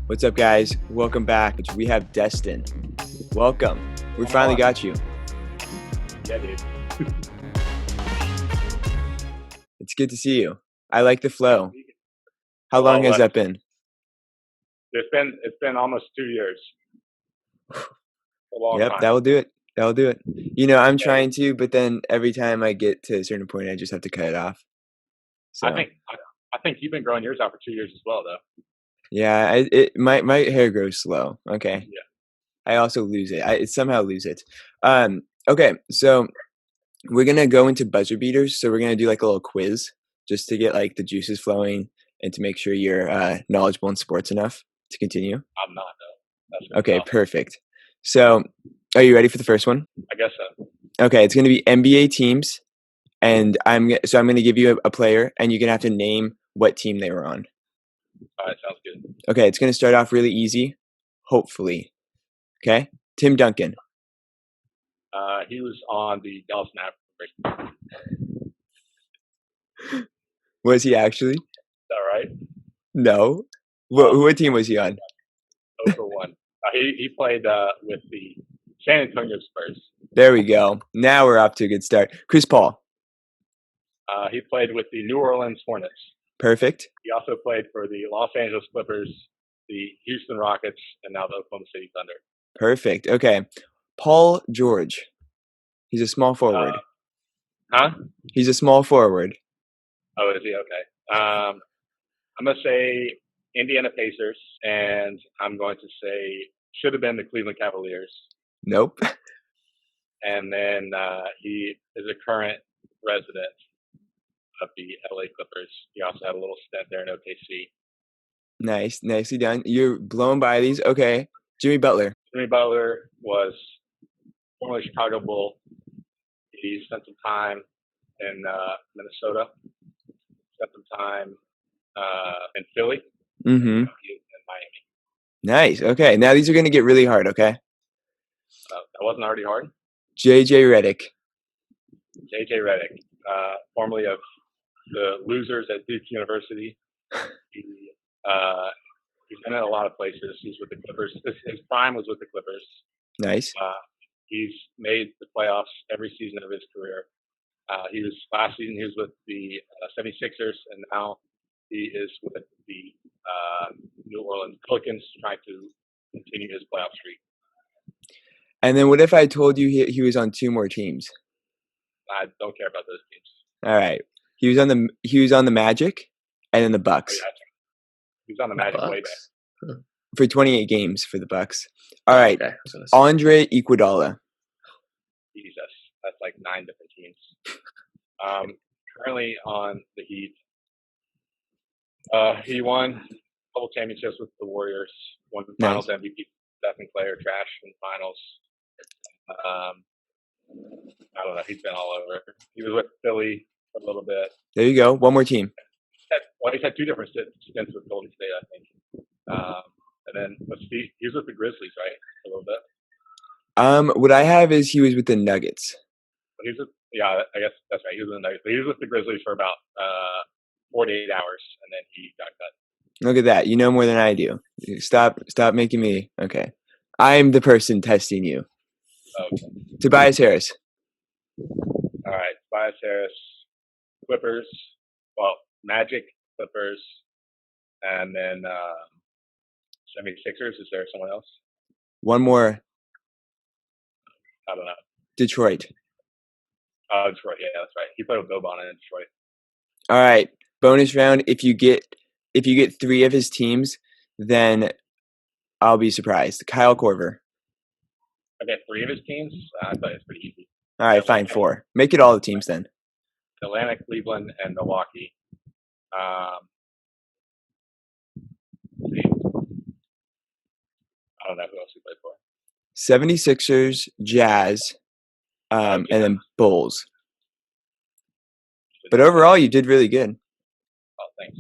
What's up, guys? Welcome back. We have Destin. Welcome. We finally got you. Yeah, dude. It's good to see you. I like the flow. How long has that been? It's been almost 2 years. A long Yep, time. that'll do it. That'll do it. You know, I'm trying to, but then every time I get to a certain point, I just have to cut it off. So I think you've been growing yours out for 2 years as well, though. yeah, my hair grows slow. Okay. Yeah. I also lose it. I somehow lose it. Okay, so we're gonna go into buzzer beaters. So we're gonna do like a little quiz just to get like the juices flowing and to make sure you're knowledgeable in sports enough to continue. I'm not, though. That's Okay, tough. perfect. So, are you ready for the first one? I guess so. Okay, it's gonna be NBA teams, and I'm gonna give you a player, and you're gonna have to name what team they were on. All right, sounds good. Okay, it's gonna start off really easy, hopefully. Okay, Tim Duncan. He was on the Dallas Mavericks. Was he actually? Is that right? No. What team was he on? 0 for 1. He played with the San Antonio Spurs. There we go. Now we're off to a good start. Chris Paul. He played with the New Orleans Hornets. Perfect. He also played for the Los Angeles Clippers, the Houston Rockets, and now the Oklahoma City Thunder. Perfect. Okay. Paul George. He's a small forward. Huh? He's a small forward. Oh, is he? Okay. I'm going to say Indiana Pacers, and I'm going to say should have been the Cleveland Cavaliers. Nope. And then he is a current resident of the LA Clippers. He also had a little stint there in OKC. Nice. Nicely done. You're blown by these. Okay. Jimmy Butler. Jimmy Butler was formerly Chicago Bull. He spent some time in Minnesota. Spent some time in Philly. Mm-hmm. In Miami. Nice. Okay. Now these are going to get really hard, okay? That wasn't already hard. JJ Redick. JJ Redick, formerly of the losers at Duke University. He's been in a lot of places. He's with the Clippers. His prime was with the Clippers. Nice. He's made the playoffs every season of his career. Last season he was with the 76ers, and now he is with the New Orleans Pelicans, trying to continue his playoff streak. And then what if I told you he was on 2 more teams? I don't care about those teams. All right. He was on the Magic and then the Bucks. Oh, yeah. He was on the Magic way back. For 28 games for the Bucks. All right. Okay. Andre Iguodala. Jesus, that's like 9 different teams. Currently on the Heat. He won a couple championships with the Warriors. Won the Finals MVP. Stephen Clay or trash in the finals. I don't know. He's been all over. He was with Philly for a little bit. There you go. One more team. He's had 2 different stints with Golden State, I think. And then he was with the Grizzlies, right? A little bit. What I have is he was with the Nuggets. Yeah, I guess that's right. He was with the Nuggets. But he was with the Grizzlies for about 48 hours, and then he got cut. Look at that. You know more than I do. Stop making me. Okay. I'm the person testing you. Okay. Tobias Harris. All right. Tobias Harris, Clippers. Well, Magic, Clippers, and then 76ers. Is there someone else? One more. I don't know. Detroit. Detroit. Yeah, that's right. He played with Boban in Detroit. All right. Bonus round. If you get 3 of his teams, then I'll be surprised. Kyle Korver. Okay, 3 of his teams? I thought it was pretty easy. All right, fine, 4. Make it all the teams then. Atlanta, Cleveland, and Milwaukee. I don't know who else he played for. 76ers, Jazz, and then Bulls. But overall, you did really good. Oh, thanks.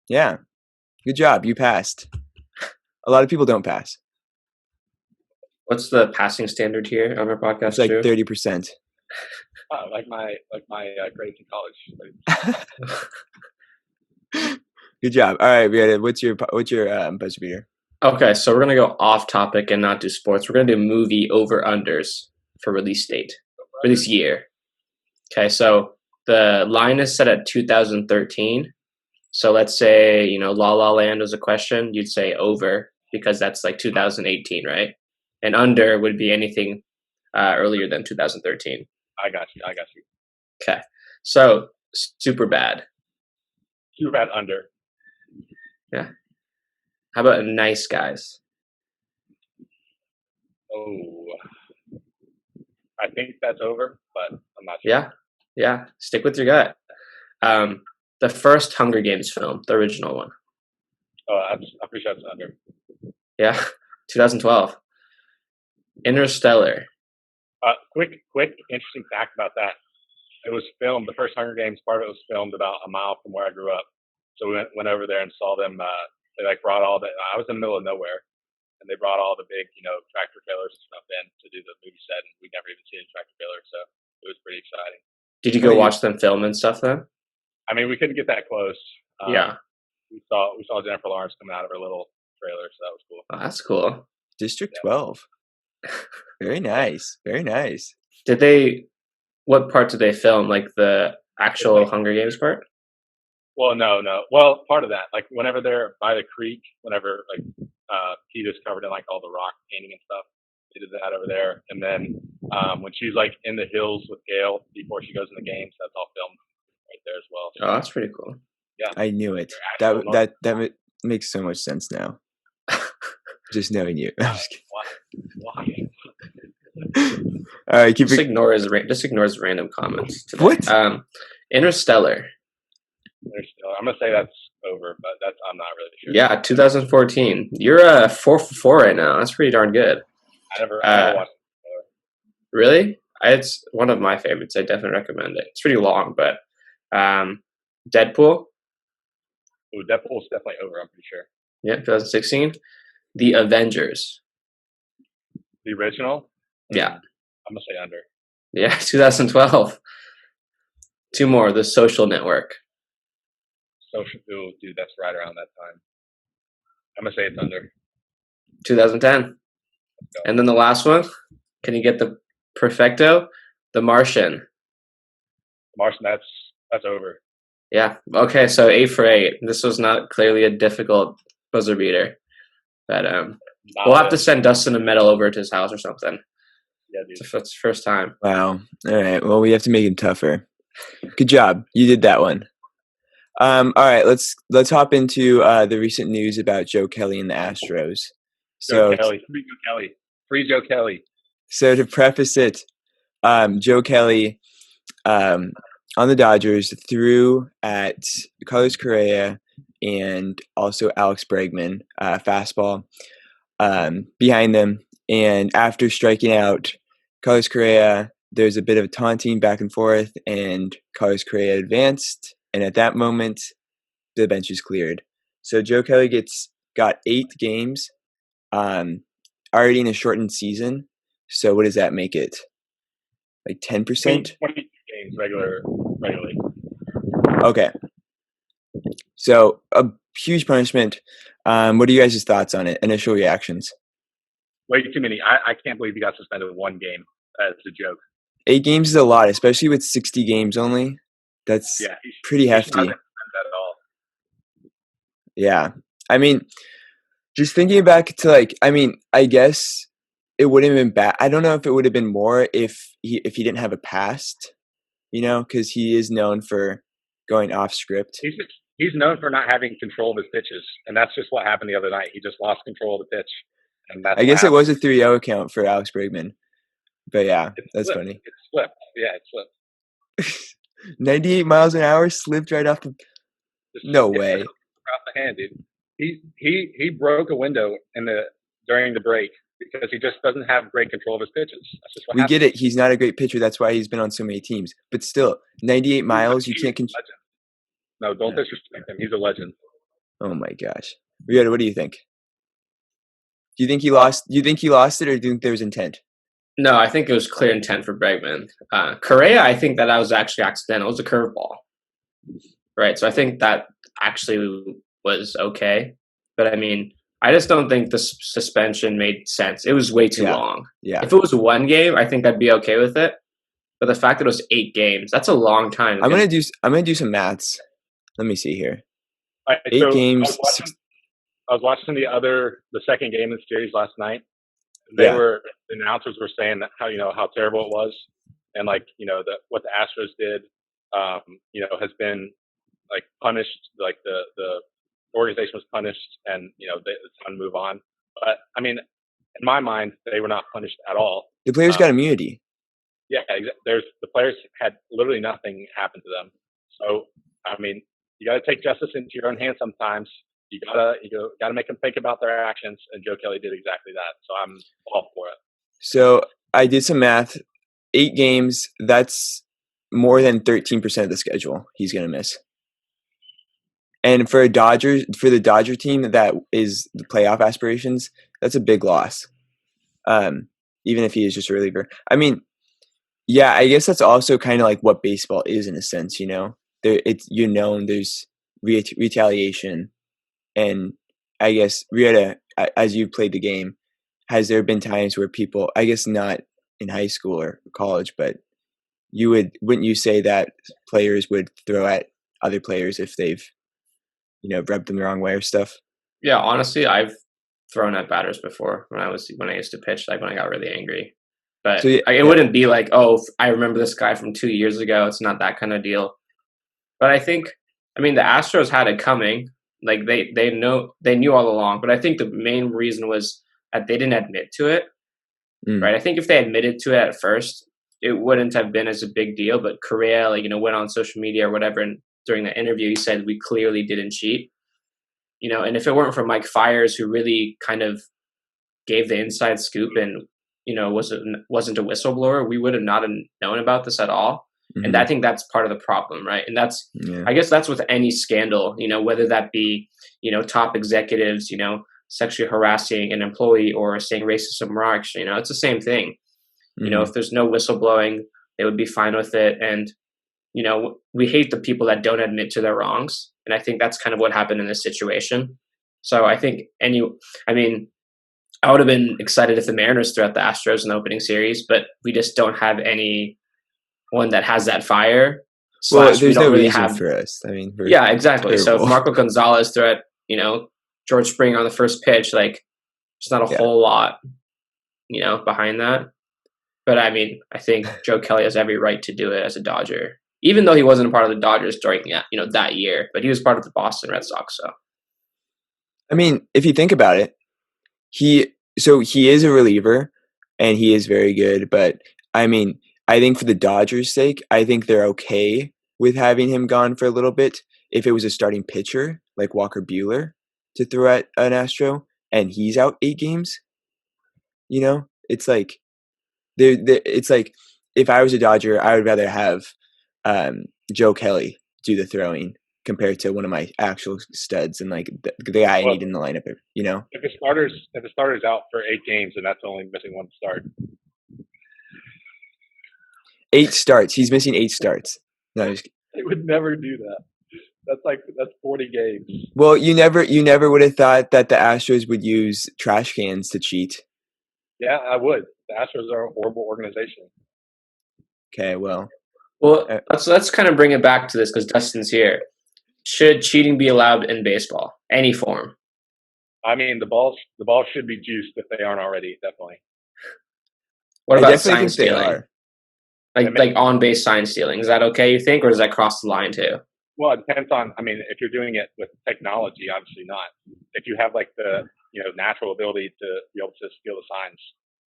Yeah. Good job. You passed. A lot of people don't pass. What's the passing standard here on our podcast? It's like 30%. Like my grades in college. Good job. All right, Ryota, what's your buzzer beater? Okay, so we're gonna go off topic and not do sports. We're gonna do movie over unders for release date, release year. Okay, so the line is set at 2013. So let's say La La Land was a question, you'd say over because that's like 2018, right? And under would be anything earlier than 2013. I got you. Okay, so super bad. Too bad under. Yeah. How about Nice Guys? Oh, I think that's over, but I'm not sure. Yeah, yeah. Stick with your gut. The first Hunger Games film, the original one. Oh, I'm pretty sure it's under. Yeah, 2012. Interstellar. Quick, interesting fact about that. It was filmed. The first Hunger Games part of it was filmed about a mile from where I grew up. So we went over there and saw them. They like brought all the. I was in the middle of nowhere, and they brought all the big, tractor trailers and stuff in to do the movie set, and we'd never even seen a tractor trailer, so it was pretty exciting. Did you go watch them film and stuff then? I mean, we couldn't get that close. Yeah. We saw Jennifer Lawrence coming out of her little trailer, so that was cool. Oh, that's cool. District 12. Very nice. Very nice. What part did they film? Like the actual Hunger Games part? Well, no. Well, part of that, like whenever they're by the creek, whenever like Peeta's covered in like all the rock painting and stuff, they did that over there. And then when she's like in the hills with Gale before she goes in the games, that's all filmed right there as well. So, oh, that's pretty cool. Yeah, I knew it. That makes so much sense now. Just knowing you. Why? All right, just ignores random comments today. What? Interstellar. I'm gonna say that's over, but I'm not really sure. Yeah, 2014. You're 4 for 4 right now. That's pretty darn good. I never watched it before. Really? It's one of my favorites. I definitely recommend it. It's pretty long, but Deadpool. Ooh, Deadpool's definitely over. I'm pretty sure. Yeah, 2016. The Avengers. The original. Yeah. I'm gonna say under. Yeah, 2012. Two more. The Social Network. Ooh, dude, that's right around that time. I'm gonna say it's under. 2010. And then the last one. Can you get the perfecto? The Martian. The Martian. That's over. Yeah. Okay. So 8 for 8. This was not clearly a difficult buzzer beater, but we'll have to send Dustin a medal over to his house or something. Yeah, dude. It's the first time. Wow. All right. Well, we have to make him tougher. Good job. You did that one. All right. Let's hop into the recent news about Joe Kelly and the Astros. Joe Kelly. Free Joe Kelly. Free Joe Kelly. So to preface it, Joe Kelly on the Dodgers threw at Carlos Correa and also Alex Bregman, fastball behind them. And after striking out Carlos Correa, there's a bit of taunting back and forth, and Carlos Correa advanced. And at that moment, the bench is cleared. So Joe Kelly got 8 games, already in a shortened season. So what does that make it? Like 10%? 22 games regularly. Okay. So a huge punishment. What are you guys' thoughts on it? Initial reactions? Way too many. I can't believe he got suspended 1 game. That's a joke. 8 games is a lot, especially with 60 games only. That's pretty hefty. Not at all. Yeah. I mean, just thinking back to I guess it wouldn't have been bad. I don't know if it would have been more if he didn't have a past, because he is known for going off script. He's known for not having control of his pitches, and that's just what happened the other night. He just lost control of the pitch, and that's. I guess it was a 3-0 account for Alex Bregman, but yeah, that's funny. It slipped. Yeah, it slipped. 98 miles an hour slipped right off the. No way. Off the hand, dude. He broke a window during the break because he just doesn't have great control of his pitches. That's just what we happens. get it. He's not a great pitcher. That's why he's been on so many teams. But still, 98 miles, you can't control. No, don't disrespect him. He's a legend. Oh my gosh, Ryota, what do you think? Do you think he lost? Do you think he lost it, or do you think there was intent? No, I think it was clear intent for Bregman. Correa, I think that was actually accidental. It was a curveball, right? So I think that actually was okay. But I mean, I just don't think the suspension made sense. It was way too long. Yeah. If it was one game, I think I'd be okay with it. But the fact that it was 8 games, that's a long time. I'm gonna do some maths. Let me see here. Right, 8 so games. I was watching the second game of the series last night. The announcers were saying that how terrible it was, and like what the Astros did, has been like punished. Like the organization was punished, and it's time to move on. But I mean, in my mind, they were not punished at all. The players got immunity. Yeah, the players had literally nothing happen to them. So I mean, you got to take justice into your own hands sometimes. You gotta make them think about their actions, and Joe Kelly did exactly that. So I'm all for it. So I did some math. 8 games. That's more than 13% of the schedule he's gonna miss. And for the Dodger team that is the playoff aspirations, that's a big loss. Even if he is just a reliever. I mean, yeah, I guess that's also kind of like what baseball is in a sense. There's retaliation. And I guess, Ryota, as you played the game, has there been times where people, I guess not in high school or college, but wouldn't you say that players would throw at other players if they've, rubbed them the wrong way or stuff? Yeah, honestly, I've thrown at batters before when I used to pitch, like when I got really angry. But it wouldn't be like, oh, I remember this guy from 2 years ago. It's not that kind of deal. But the Astros had it coming. Like they knew all along, but I think the main reason was that they didn't admit to it, right? I think if they admitted to it at first, it wouldn't have been as a big deal. But Correa, went on social media or whatever, and during the interview, he said we clearly didn't cheat, And if it weren't for Mike Fiers, who really kind of gave the inside scoop and wasn't a whistleblower, we would have not known about this at all. Mm-hmm. And I think that's part of the problem, right? And I guess that's with any scandal, whether that be, top executives, sexually harassing an employee or saying racist remarks, it's the same thing. Mm-hmm. If there's no whistleblowing, they would be fine with it. And, we hate the people that don't admit to their wrongs. And I think that's kind of what happened in this situation. So I think I would have been excited if the Mariners threw at the Astros in the opening series, but we just don't have any one that has that fire. Well, there's no reason for us. Yeah, exactly. Terrible. So if Marco Gonzalez threw at, George Springer on the first pitch, there's not a whole lot, behind that. But I think Joe Kelly has every right to do it as a Dodger, even though he wasn't a part of the Dodgers during, that year, but he was part of the Boston Red Sox. So, if you think about it, he is a reliever and he is very good, but I think for the Dodgers' sake, I think they're okay with having him gone for a little bit. If it was a starting pitcher like Walker Buehler to throw at an Astro and he's out 8 games, it's like it's like if I was a Dodger, I would rather have Joe Kelly do the throwing compared to one of my actual studs and the guy I need in the lineup. If the starter's out for 8 games and that's only missing 1 start. 8 starts. He's missing 8 starts. No, they would never do that. That's 40 games. Well, you never would have thought that the Astros would use trash cans to cheat. Yeah, I would. The Astros are a horrible organization. Okay, well, let's kind of bring it back to this because Dustin's here. Should cheating be allowed in baseball? Any form? The balls should be juiced if they aren't already. Definitely. What about sign stealing? Like on base sign stealing, is that okay? You think, or does that cross the line too? Well, it depends on. If you're doing it with technology, obviously not. If you have the natural ability to be able to steal the signs,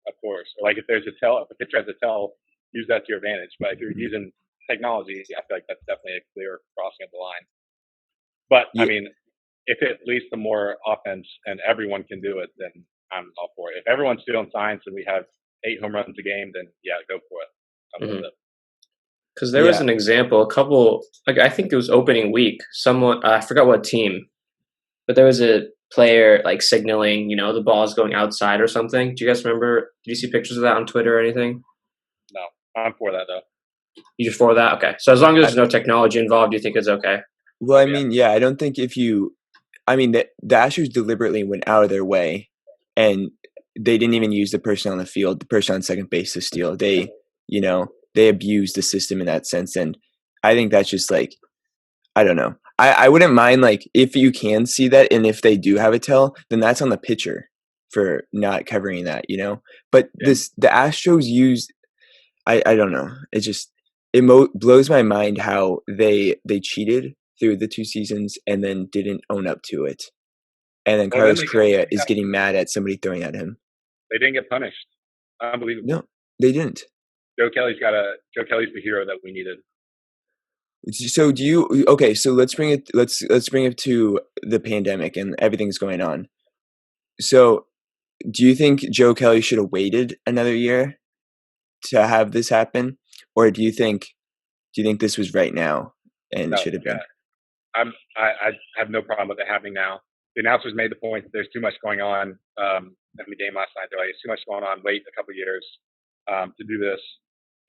of course. Or if there's if a pitcher has a tell, use that to your advantage. But if you're using technology, I feel like that's definitely a clear crossing of the line. But if it leads to more offense and everyone can do it, then I'm all for it. If everyone's stealing signs and we have 8 home runs a game, then yeah, go for it. Because there was an example, a couple, I think it was opening week, someone, I forgot what team, but there was a player signaling, the ball is going outside or something. Do you guys remember? Did you see pictures of that on Twitter or anything? No, I'm for that though. You just for that? Okay. So as long as there's no technology involved, you think it's okay? Well, I don't think I mean, the Astros deliberately went out of their way, and they didn't even use the person on the field, the person on second base to steal. They, they abused the system in that sense, and I think that's just like, I don't know. I wouldn't mind like if you can see that, and if they do have a tell, then that's on the pitcher for not covering that, But the Astros used. I don't know. It just blows my mind how they cheated through the 2 seasons and then didn't own up to it. And then Carlos Correa is getting mad at somebody throwing at him. They didn't get punished. Unbelievable. No, they didn't. Joe Kelly's the hero that we needed. So so let's bring it to the pandemic and everything's going on. So do you think Joe Kelly should have waited another year to have this happen? Or do you think this was right now and should have been? I have no problem with it happening now. The announcers made the point that there's too much going on. The game last night, they're like, it's too much going on. Wait a couple of years to do this.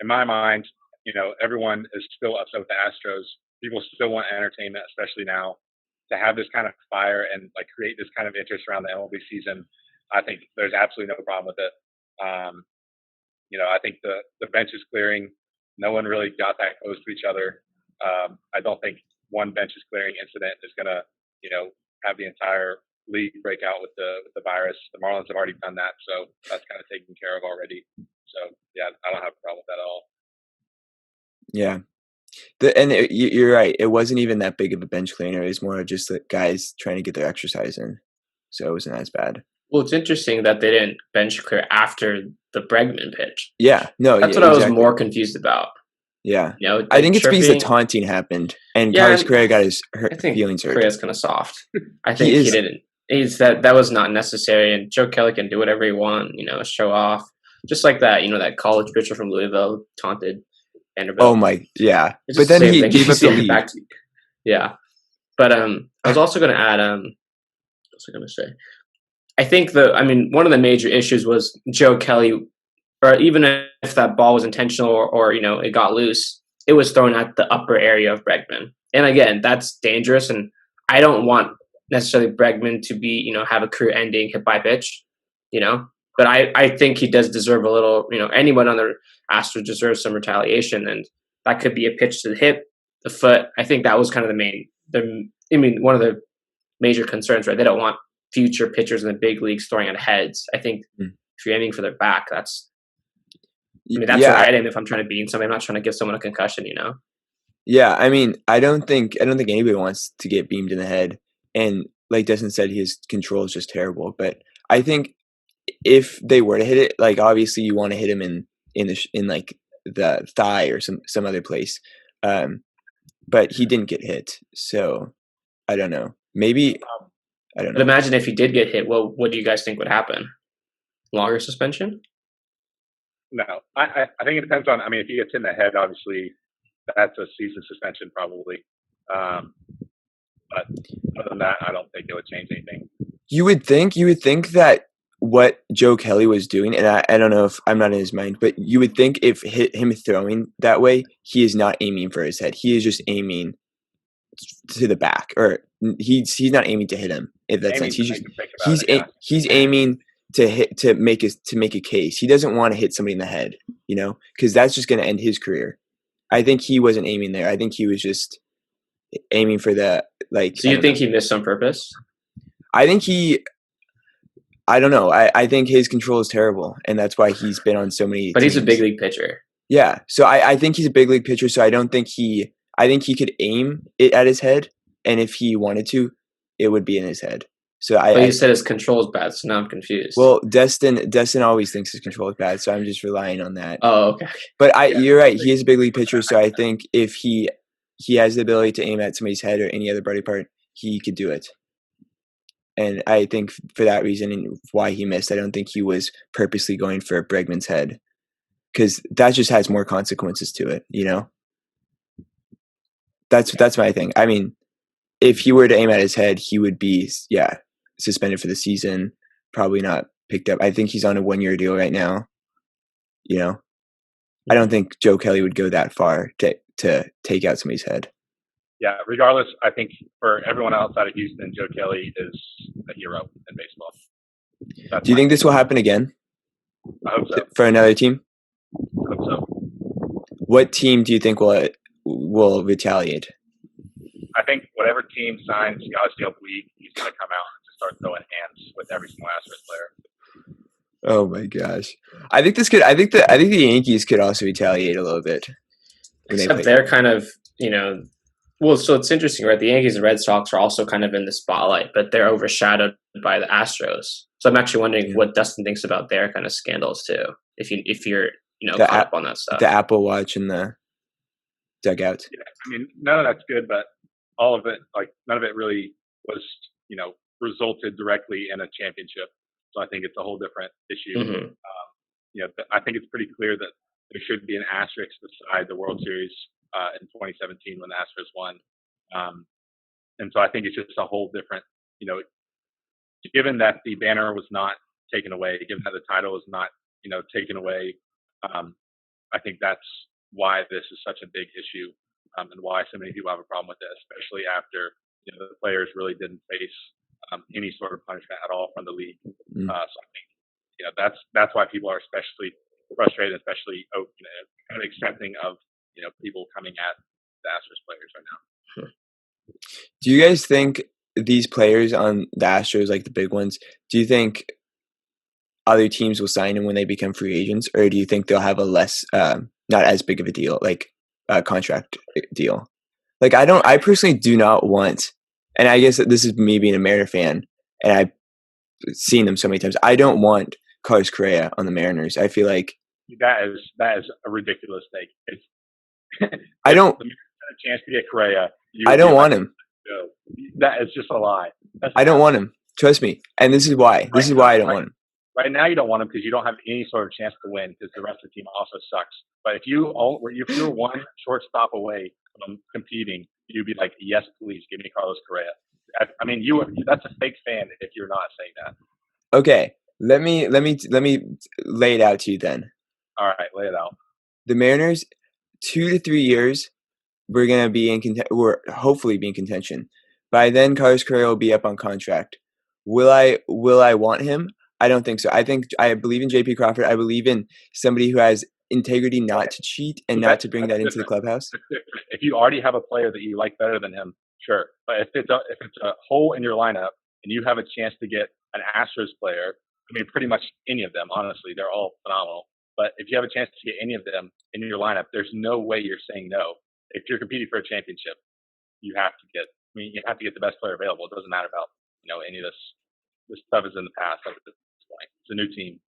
In my mind, everyone is still upset with the Astros. People still want entertainment, especially now. To have this kind of fire and like create this kind of interest around the MLB season, I think there's absolutely no problem with it. I think the bench is clearing. No one really got that close to each other. I don't think one bench is clearing incident is going to, have the entire league break out with the virus. The Marlins have already done that, so that's kind of taken care of already. So yeah, I don't have a problem with that at all. Yeah. You're right. It wasn't even that big of a bench cleaner. It was more just the guys trying to get their exercise in. So it wasn't as bad. Well, it's interesting that they didn't bench clear after the Bregman pitch. Yeah, no, that's what I was more confused about. Yeah, I think it's because the taunting happened and Carlos Correa got his feelings hurt. Correa's kind of soft. I think he didn't. That was not necessary, and Joe Kelly can do whatever he wants. Show off, just like that. That college pitcher from Louisville taunted Vanderbilt. Oh my, yeah. But then he gave up the lead. Yeah, but I was also going to add. What was I going to say? I think one of the major issues was Joe Kelly, or even if that ball was intentional or it got loose, it was thrown at the upper area of Bregman. And again, that's dangerous. And I don't want necessarily Bregman to be, have a career ending hit by pitch, but I think he does deserve a little, anyone on the Astros deserves some retaliation. And that could be a pitch to the hip, the foot. I think that was kind of one of the major concerns, right? They don't want future pitchers in the big leagues throwing at heads. I think if you're aiming for their back, that's where I aim if I'm trying to beat somebody. I'm not trying to give someone a concussion, Yeah, I don't think anybody wants to get beamed in the head. And like Destin said, his control is just terrible. But I think if they were to hit it, like obviously you want to hit him in like the thigh or some other place. But he didn't get hit, so I don't know. Maybe I don't know. But imagine if he did get hit. Well, what do you guys think would happen? Longer suspension? No, I think it depends on. If he gets hit in the head, obviously that's a season suspension probably. But other than that, I don't think it would change anything. You would think that what Joe Kelly was doing, and I don't know if I'm not in his mind, but you would think if him throwing that way, he is not aiming for his head. He is just aiming to the back, or he's not aiming to hit him. If that sense, he's aiming to make a case. He doesn't want to hit somebody in the head, because that's just going to end his career. I think he wasn't aiming there. I think he was just aiming for the So you think he missed on purpose? I think I don't know. I think his control is terrible, and that's why he's been on so many. But teams. He's a big league pitcher. Yeah, so I think he's a big league pitcher. So I think he could aim it at his head, and if he wanted to, it would be in his head. So but you said his control is bad, so now I'm confused. Well, Destin always thinks his control is bad, so I'm just relying on that. Oh, okay. But you're right. He is a big league pitcher, so I think if he has the ability to aim at somebody's head or any other body part, he could do it. And I think for that reason and why he missed, I don't think he was purposely going for Bregman's head, because that just has more consequences to it, That's my thing. If he were to aim at his head, he would be suspended for the season, probably not picked up. I think he's on a 1-year deal right now. I don't think Joe Kelly would go that far to take out somebody's head. Yeah, regardless, I think for everyone outside of Houston, Joe Kelly is a hero in baseball. That's Do you my think this take. will happen again I hope so. for another team? I hope so. What team do you think will retaliate? I think whatever team signs Yasiel Puig, he's going to come out and just start throwing hands with every single Astros player. Oh my gosh! I think this could. I think the Yankees could also retaliate a little bit. Except they're kind of, well, so it's interesting, right? The Yankees and Red Sox are also kind of in the spotlight, but they're overshadowed by the Astros. So I'm actually wondering what Dustin thinks about their kind of scandals too. If you're caught up on that stuff. The Apple Watch and the dugout. Yeah, I mean, none of that's good, but all of it, none of it really was, resulted directly in a championship. So I think it's a whole different issue. Mm-hmm. I think it's pretty clear that there should be an asterisk beside the World Series in 2017 when the Astros won. And so I think it's just a whole different, given that the banner was not taken away, given that the title was not, taken away, I think that's why this is such a big issue and why so many people have a problem with it, especially after the players really didn't face any sort of punishment at all from the league. So I think that's why people are especially frustrated, especially kind of accepting of people coming at the Astros players right now. Do you guys think these players on the Astros, like the big ones, do you think other teams will sign them when they become free agents, or do you think they'll have a less, not as big of a deal, like a contract deal? Like I personally do not want, and I guess this is me being a Mariner fan, and I've seen them so many times. I don't want Carlos Correa on the Mariners. I feel like that is a ridiculous take. I don't. If a chance to get Correa. I don't want him. That is just a lie. I don't want him. Trust me. And this is why. This is why I don't want him. Right now, you don't want him because you don't have any sort of chance to win because the rest of the team also sucks. But if you were one shortstop away from competing, you'd be like, yes, please give me Carlos Correa. I mean, that's a fake fan if you're not saying that. Okay, let me lay it out to you then. All right, lay it out. The Mariners, 2 to 3 years, we're hopefully be in contention. By then, Carlos Correa will be up on contract. Will I want him? I don't think so. I believe in JP Crawford. I believe in somebody who has integrity not to cheat and not to bring that into the clubhouse. If you already have a player that you like better than him, sure. But if it's a hole in your lineup and you have a chance to get an Astros player, I mean, pretty much any of them, honestly, they're all phenomenal. But if you have a chance to get any of them in your lineup, there's no way you're saying no. If you're competing for a championship, you have to get the best player available. It doesn't matter about any of this. This stuff is in the past at this point. It's a new team.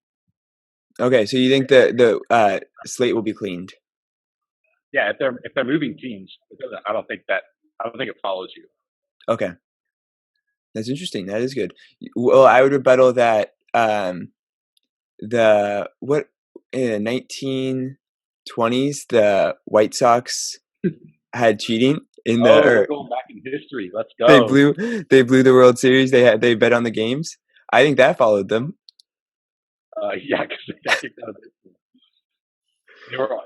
Okay, so you think the slate will be cleaned? Yeah, if they're moving teams, I don't think it follows you. Okay, that's interesting. That is good. Well, I would rebuttal that in the 1920s the White Sox had cheating in the. We're going back in history. Let's go. They blew the World Series. They bet on the games. I think that followed them. Yeah, because they got kicked out of this team.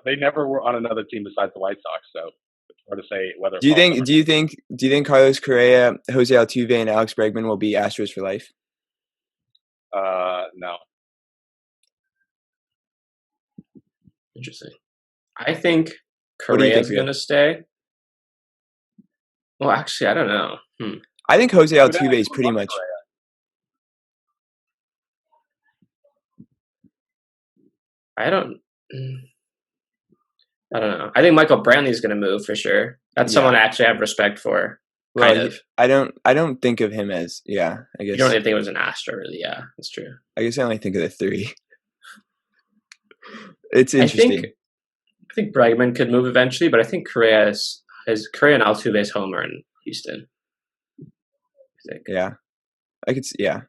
They never were on another team besides the White Sox, so it's hard to say whether. Do you think Carlos Correa, Jose Altuve, and Alex Bregman will be Astros for life? No. Interesting. I think Correa is going to stay. Well, actually, I don't know. I think Jose Altuve is pretty much. I don't know. I think Michael Brantley is going to move for sure. That's someone I actually have respect for. Kind of. I don't think of him as I guess you don't even think it was an Astro, really. Yeah, that's true. I guess I only think of the three. It's interesting. I think Bregman could move eventually, but I think Correa and Altuve's home are in Houston. I think. Yeah, I could. Yeah,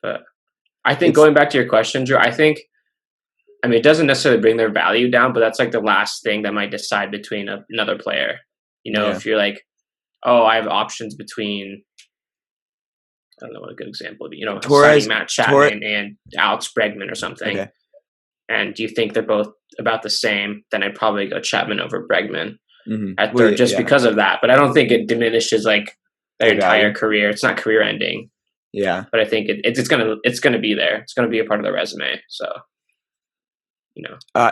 but I think going back to your question, Drew, I mean, it doesn't necessarily bring their value down, but that's like the last thing that might decide between another player. If you're like, oh, I have options between, I don't know what a good example would be, signing Matt Chapman and Alex Bregman or something. Okay. And do you think they're both about the same? Then I'd probably go Chapman over Bregman. at third just because of that. But I don't think it diminishes like their entire value. career. It's not career ending. Yeah. But I think it's gonna be there. It's gonna be a part of the resume. So,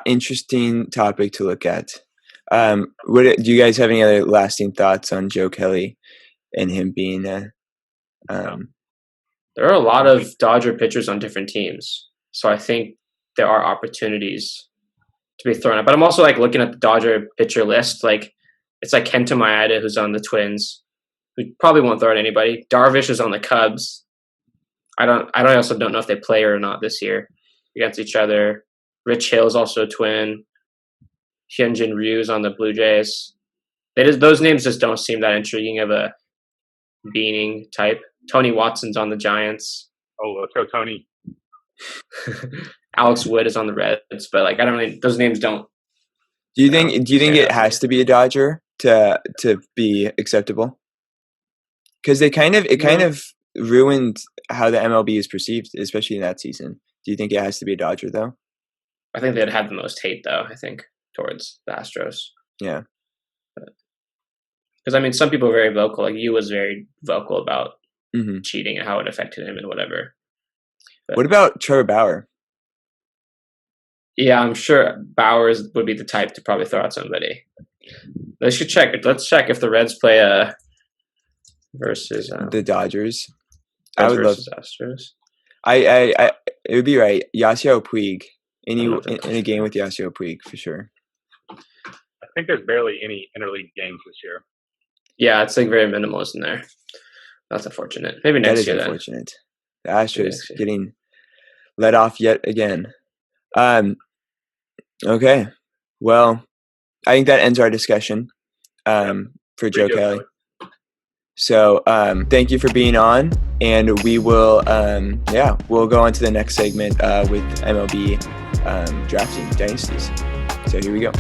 interesting topic to look at. Do you guys have any other lasting thoughts on Joe Kelly and him being there are a lot of Dodger pitchers on different teams, so I think there are opportunities to be thrown up. But I'm also like looking at the Dodger pitcher list. Like it's like Kenta Maeda, who's on the Twins, who probably won't throw at anybody. Darvish is on the Cubs. I also don't know if they play or not this year against each other. Rich Hill's also a Twin. Hyunjin Ryu's on the Blue Jays. Those names just don't seem that intriguing of a beaning type. Tony Watson's on the Giants. Oh, let's go, Tony. Alex Wood is on the Reds, but like I don't really. Those names don't. Do you think it has to be a Dodger to be acceptable? Because it kind of ruined how the MLB is perceived, especially in that season. Do you think it has to be a Dodger though? I think they'd have the most hate though. I think towards the Astros. Yeah. Because I mean, some people are very vocal. Like you was very vocal about Mm-hmm. cheating and how it affected him and whatever. But, what about Trevor Bauer? Yeah, I'm sure Bowers would be the type to probably throw out somebody. Let's check if the Reds play versus the Dodgers. Reds I would love Astros. I it would be right. Yasiel Puig in a game with Yasiel Puig for sure. I think there's barely any interleague games this year. Yeah, it's like very minimal, isn't there? That's unfortunate. Maybe next year. That is unfortunate. The Astros getting let off yet again. Okay. Well, I think that ends our discussion for Joe Kelly. So thank you for being on, and we will we'll go on to the next segment with MLB drafting dynasties. So here we go.